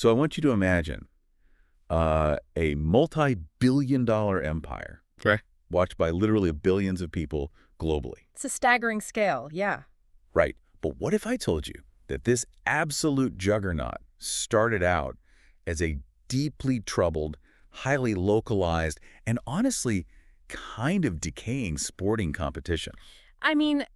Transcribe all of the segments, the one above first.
So I want you to imagine a multi-billion-dollar empire, Okay. watched by literally billions of people globally. It's a staggering scale, yeah. Right. But what if I told you that this absolute juggernaut started out as a deeply troubled, highly localized, and honestly kind of decaying sporting competition? I mean,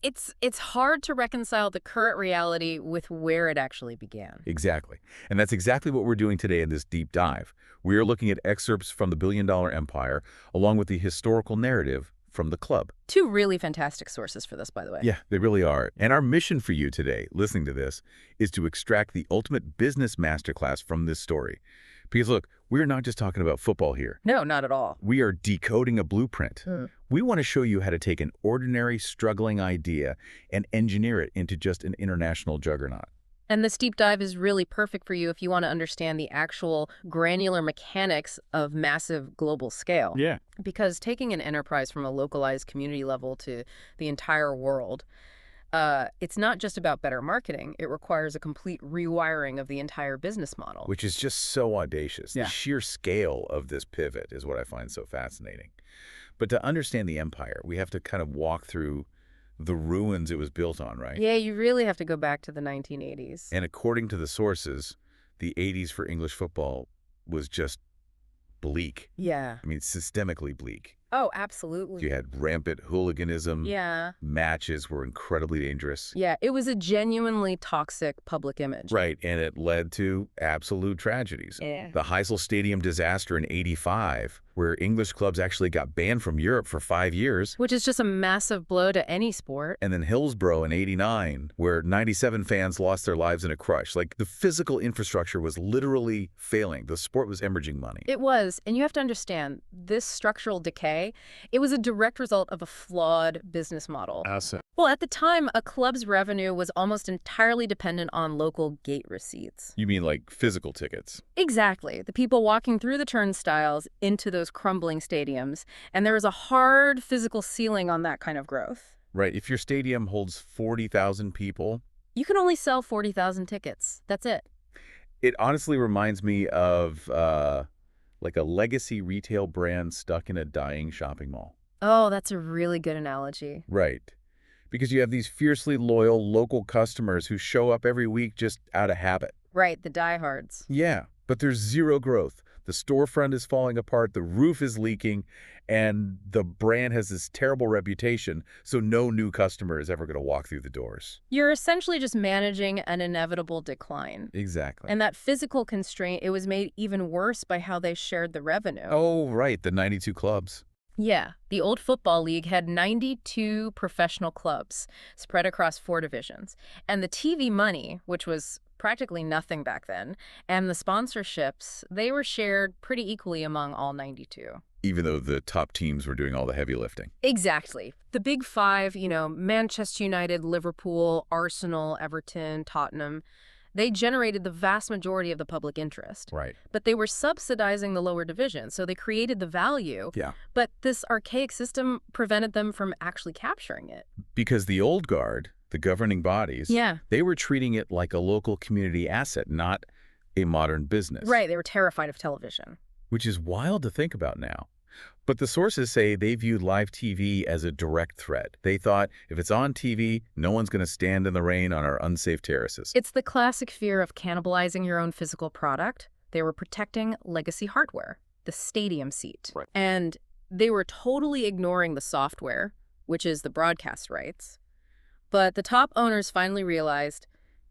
it's hard to reconcile the current reality with where it actually began. Exactly. And that's exactly what we're doing today in this deep dive. We are looking at excerpts from the billion-dollar empire, along with the historical narrative from the club. Two really fantastic sources for this, by the way. Yeah, they really are. And our mission for you today, listening to this, is to extract the ultimate business masterclass from this story. Because look, we're not just talking about football here. No, not at all. We are decoding a blueprint. We want to show you how to take an ordinary, struggling idea and engineer it into just an international juggernaut. And this deep dive is really perfect for you if you want to understand the actual granular mechanics of massive global scale. Yeah. Because taking an enterprise from a localized community level to the entire world, it's not just about better marketing. It requires a complete rewiring of the entire business model. Which is just so audacious. Yeah. The sheer scale of this pivot is what I find so fascinating. But to understand the empire, we have to kind of walk through the ruins it was built on, right? Yeah, you really have to go back to the 1980s. And according to the sources, the 80s for English football was just bleak. Yeah. I mean, systemically bleak. Oh, absolutely. You had rampant hooliganism. Yeah. Matches were incredibly dangerous. Yeah, it was a genuinely toxic public image. Right, and it led to absolute tragedies. Yeah. The Heysel Stadium disaster in '85, where English clubs actually got banned from Europe for 5 years. Which is just a massive blow to any sport. And then Hillsborough in '89, where 97 fans lost their lives in a crush. Like, the physical infrastructure was literally failing. The sport was hemorrhaging money. It was, and you have to understand, this structural decay, it was a direct result of a flawed business model. Asset. Well, at the time, a club's revenue was almost entirely dependent on local gate receipts. You mean like physical tickets? Exactly. The people walking through the turnstiles into those crumbling stadiums, and there was a hard physical ceiling on that kind of growth. Right. If your stadium holds 40,000 people, You can only sell 40,000 tickets. That's it. it honestly reminds me of like a legacy retail brand stuck in a dying shopping mall. Oh, that's a really good analogy. Right. Because you have these fiercely loyal local customers who show up every week just out of habit. Right, the diehards. Yeah, but there's zero growth. The storefront is falling apart, the roof is leaking, and the brand has this terrible reputation, so no new customer is ever going to walk through the doors. You're essentially just managing an inevitable decline. Exactly. And that physical constraint, it was made even worse by how they shared the revenue. Oh, right, the 92 clubs. Yeah, the old football league had 92 professional clubs spread across 4 divisions. And the TV money, which was practically nothing back then, and the sponsorships, they were shared pretty equally among all 92. Even though the top teams were doing all the heavy lifting. Exactly. The big 5, Manchester United, Liverpool, Arsenal, Everton, Tottenham, they generated the vast majority of the public interest. Right. But they were subsidizing the lower division, so they created the value. Yeah. But this archaic system prevented them from actually capturing it. Because the old guard, the governing bodies, Yeah. they were treating it like a local community asset, not a modern business. Right, they were terrified of television. Which is wild to think about now. But the sources say they viewed live TV as a direct threat. They thought, if it's on TV, no one's going to stand in the rain on our unsafe terraces. It's the classic fear of cannibalizing your own physical product. They were protecting legacy hardware, the stadium seat. Right. And they were totally ignoring the software, which is the broadcast rights. But the top owners finally realized,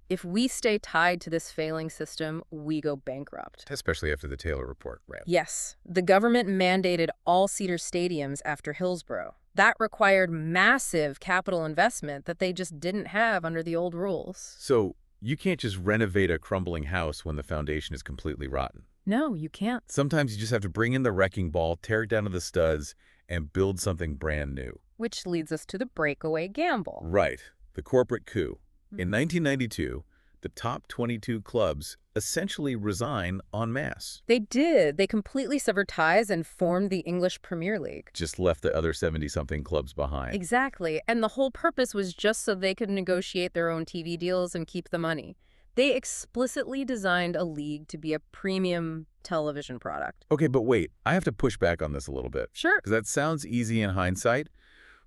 if we stay tied to this failing system, we go bankrupt. Especially after the Taylor Report ran. Yes, the government mandated all-seater stadiums after Hillsborough. That required massive capital investment that they just didn't have under the old rules. So you can't just renovate a crumbling house when the foundation is completely rotten. No, you can't. Sometimes you just have to bring in the wrecking ball, tear it down to the studs, and build something brand new. Which leads us to the breakaway gamble. Right, the corporate coup. In 1992, the top 22 clubs essentially resign en masse. They did. They completely severed ties and formed the English Premier League. Just left the other 70-something clubs behind. Exactly. And the whole purpose was just so they could negotiate their own TV deals and keep the money. They explicitly designed a league to be a premium television product. Okay, but wait, I have to push back on this a little bit, Sure. because that sounds easy in hindsight,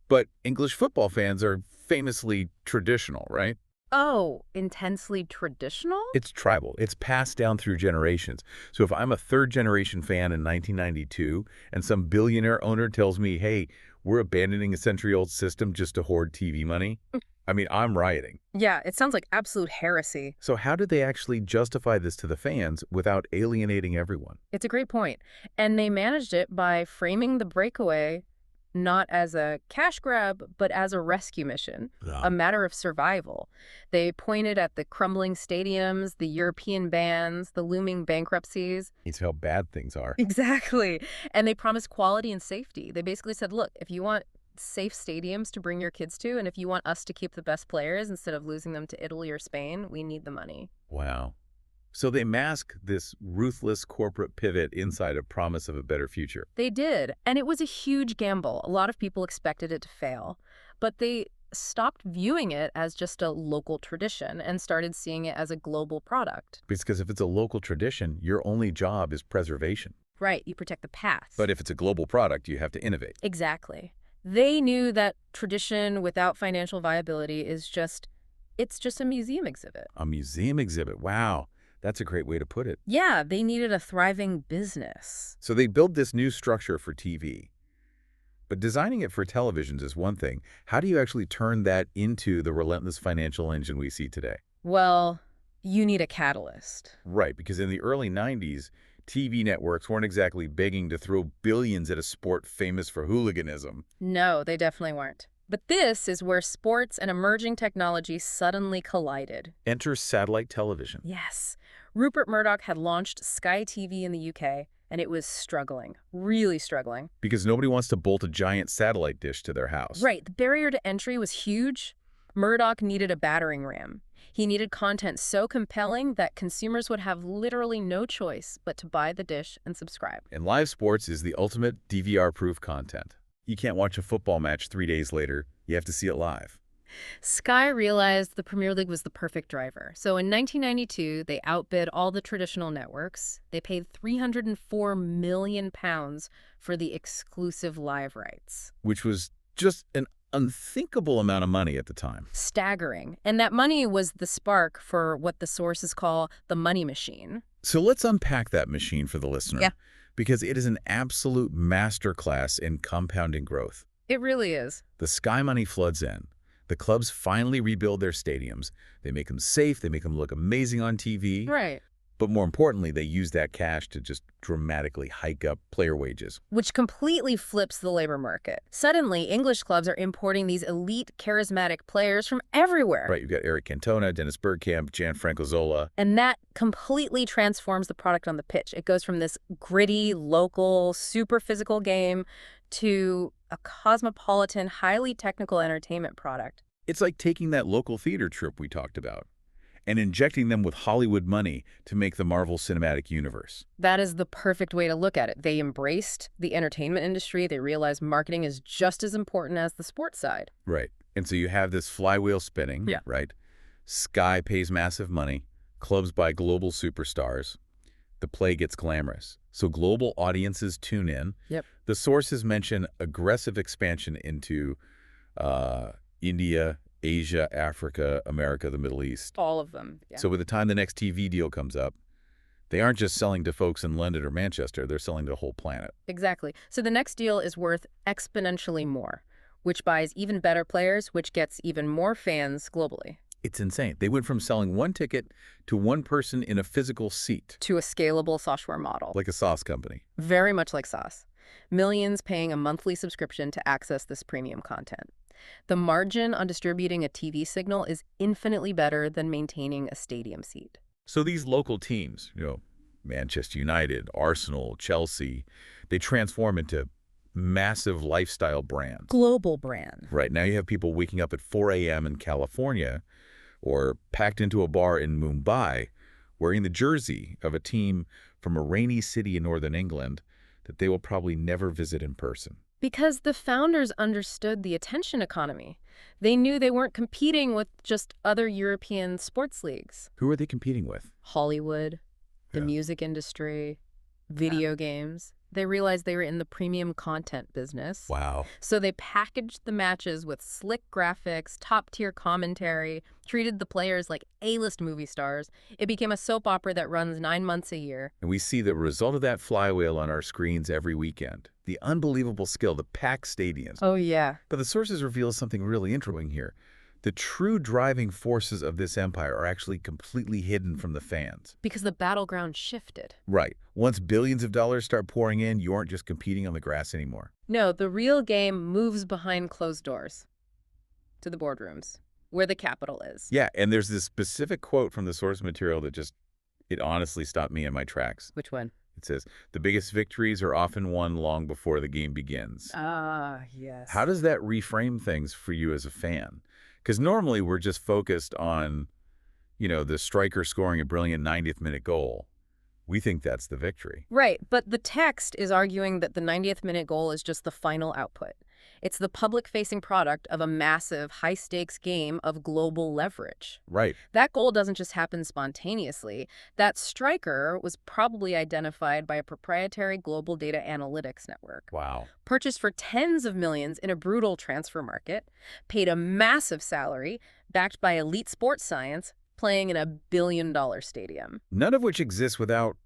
but English football fans are famously traditional, right? Oh, intensely traditional? It's tribal. It's passed down through generations. So if I'm a third-generation fan in 1992 and some billionaire owner tells me, hey, we're abandoning a century-old system just to hoard TV money, I mean, I'm rioting. Yeah, it sounds like absolute heresy. So how did they actually justify this to the fans without alienating everyone? It's a great point. And they managed it by framing the breakaway not as a cash grab, but as a rescue mission, a matter of survival. They pointed at the crumbling stadiums, the European bans, the looming bankruptcies. It's how bad things are. Exactly. And they promised quality and safety. They basically said, look, if you want safe stadiums to bring your kids to, and if you want us to keep the best players instead of losing them to Italy or Spain, we need the money. Wow. So they mask this ruthless corporate pivot inside a promise of a better future. They did, and it was a huge gamble. A lot of people expected it to fail, but they stopped viewing it as just a local tradition and started seeing it as a global product. Because if it's a local tradition, your only job is preservation. Right, you protect the past. But if it's a global product, you have to innovate. Exactly. They knew that tradition without financial viability it's just a museum exhibit. A museum exhibit. Wow. That's a great way to put it. Yeah, they needed a thriving business. So they build this new structure for TV. But designing it for televisions is one thing. How do you actually turn that into the relentless financial engine we see today? Well, you need a catalyst. Right, because in the early 90s, TV networks weren't exactly begging to throw billions at a sport famous for hooliganism. No, they definitely weren't. But this is where sports and emerging technology suddenly collided. Enter satellite television. Yes. Rupert Murdoch had launched Sky TV in the UK, and it was struggling, really struggling. Because nobody wants to bolt a giant satellite dish to their house. Right. The barrier to entry was huge. Murdoch needed a battering ram. He needed content so compelling that consumers would have literally no choice but to buy the dish and subscribe. And live sports is the ultimate DVR-proof content. You can't watch a football match 3 days later. You have to see it live. Sky realized the Premier League was the perfect driver. So in 1992, they outbid all the traditional networks. They paid £304 million for the exclusive live rights. Which was just an unthinkable amount of money at the time. Staggering. And that money was the spark for what the sources call the money machine. So let's unpack that machine for the listener. Yeah. Because it is an absolute masterclass in compounding growth. It really is. The Sky money floods in. The clubs finally rebuild their stadiums. They make them safe. They make them look amazing on TV. Right. But more importantly, they use that cash to just dramatically hike up player wages. Which completely flips the labor market. Suddenly, English clubs are importing these elite, charismatic players from everywhere. Right, you've got Eric Cantona, Dennis Bergkamp, Gianfranco Zola. And that completely transforms the product on the pitch. It goes from this gritty, local, super physical game to a cosmopolitan, highly technical entertainment product. It's like taking that local theater troupe we talked about and injecting them with Hollywood money to make the Marvel Cinematic Universe. That is the perfect way to look at it. They embraced the entertainment industry. They realized marketing is just as important as the sports side. Right. And so you have this flywheel spinning, Yeah. right? Sky pays massive money. Clubs buy global superstars. The play gets glamorous. So global audiences tune in. Yep. The sources mention aggressive expansion into India, Asia, Africa, America, the Middle East. All of them. Yeah. So by the time the next TV deal comes up, they aren't just selling to folks in London or Manchester, they're selling to the whole planet. Exactly. So the next deal is worth exponentially more, which buys even better players, which gets even more fans globally. It's insane. They went from selling one ticket to one person in a physical seat. To a scalable software model. Like a sauce company. Very much like sauce. Millions paying a monthly subscription to access this premium content. The margin on distributing a TV signal is infinitely better than maintaining a stadium seat. So these local teams, Manchester United, Arsenal, Chelsea, they transform into massive lifestyle brands. Global brand. Right. Now you have people waking up at 4 a.m. in California or packed into a bar in Mumbai wearing the jersey of a team from a rainy city in northern England that they will probably never visit in person. Because the founders understood the attention economy. They knew they weren't competing with just other European sports leagues. Who are they competing with? Hollywood, the Yeah. music industry, video games. They realized they were in the premium content business. Wow. So they packaged the matches with slick graphics, top-tier commentary, treated the players like A-list movie stars. It became a soap opera that runs 9 months a year. And we see the result of that flywheel on our screens every weekend. The unbelievable skill, the packed stadiums. Oh, yeah. But the sources reveal something really interesting here. The true driving forces of this empire are actually completely hidden from the fans. Because the battleground shifted. Right. Once billions of dollars start pouring in, you aren't just competing on the grass anymore. No, the real game moves behind closed doors to the boardrooms, where the capital is. Yeah, and there's this specific quote from the source material that it honestly stopped me in my tracks. Which one? It says, "The biggest victories are often won long before the game begins." Ah, yes. How does that reframe things for you as a fan? Because normally we're just focused on, the striker scoring a brilliant 90th minute goal. We think that's the victory. Right, but the text is arguing that the 90th minute goal is just the final output. It's the public-facing product of a massive, high-stakes game of global leverage. Right. That goal doesn't just happen spontaneously. That striker was probably identified by a proprietary global data analytics network, Wow. purchased for tens of millions in a brutal transfer market, paid a massive salary, backed by elite sports science, playing in a billion-dollar stadium. None of which exists without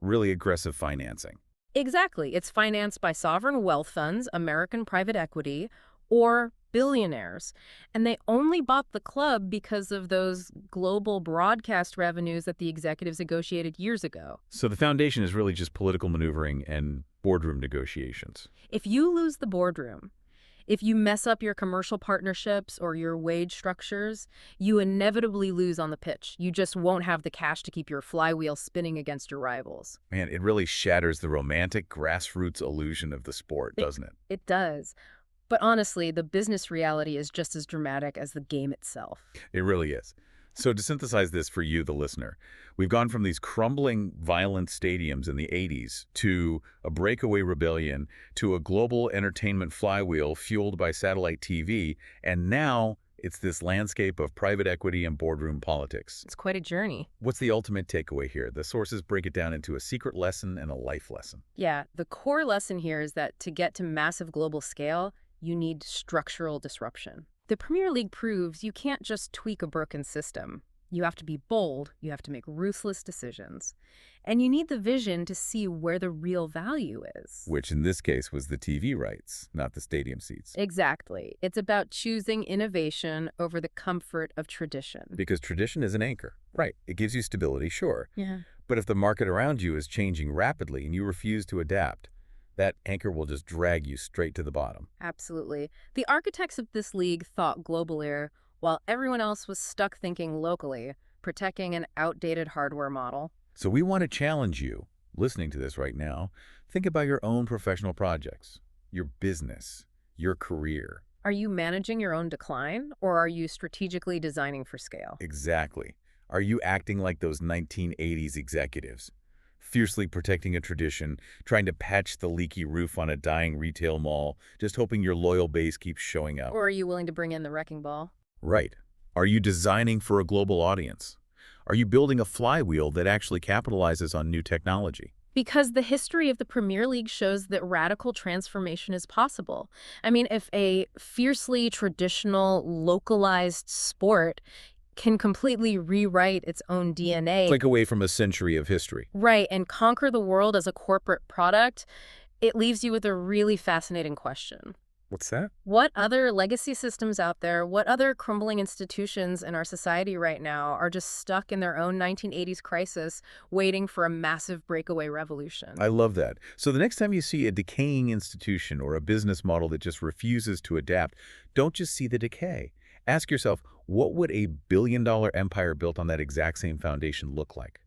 really aggressive financing. Exactly. It's financed by sovereign wealth funds, American private equity, or billionaires. And they only bought the club because of those global broadcast revenues that the executives negotiated years ago. So the foundation is really just political maneuvering and boardroom negotiations. If you lose the boardroom, if you mess up your commercial partnerships or your wage structures, you inevitably lose on the pitch. You just won't have the cash to keep your flywheel spinning against your rivals. Man, it really shatters the romantic grassroots illusion of the sport, doesn't it? It does. But honestly, the business reality is just as dramatic as the game itself. It really is. So to synthesize this for you, the listener, we've gone from these crumbling, violent stadiums in the 80s to a breakaway rebellion to a global entertainment flywheel fueled by satellite TV, and now it's this landscape of private equity and boardroom politics. It's quite a journey. What's the ultimate takeaway here? The sources break it down into a secret lesson and a life lesson. Yeah, the core lesson here is that to get to massive global scale, you need structural disruption. The Premier League proves you can't just tweak a broken system. You have to be bold, you have to make ruthless decisions, and you need the vision to see where the real value is. Which in this case was the TV rights, not the stadium seats. Exactly. It's about choosing innovation over the comfort of tradition. Because tradition is an anchor. Right. It gives you stability, sure. Yeah. But if the market around you is changing rapidly and you refuse to adapt, that anchor will just drag you straight to the bottom. Absolutely. The architects of this league thought globally, while everyone else was stuck thinking locally, protecting an outdated hardware model. So we want to challenge you, listening to this right now, think about your own professional projects, your business, your career. Are you managing your own decline, or are you strategically designing for scale? Exactly. Are you acting like those 1980s executives? Fiercely protecting a tradition, trying to patch the leaky roof on a dying retail mall, just hoping your loyal base keeps showing up. Or are you willing to bring in the wrecking ball? Right. Are you designing for a global audience? Are you building a flywheel that actually capitalizes on new technology? Because the history of the Premier League shows that radical transformation is possible. I mean, if a fiercely traditional, localized sport can completely rewrite its own DNA. Click away from a century of history. Right, and conquer the world as a corporate product, it leaves you with a really fascinating question. What's that? What other legacy systems out there, what other crumbling institutions in our society right now are just stuck in their own 1980s crisis, waiting for a massive breakaway revolution? I love that. So the next time you see a decaying institution or a business model that just refuses to adapt, don't just see the decay. Ask yourself, what would a billion-dollar empire built on that exact same foundation look like?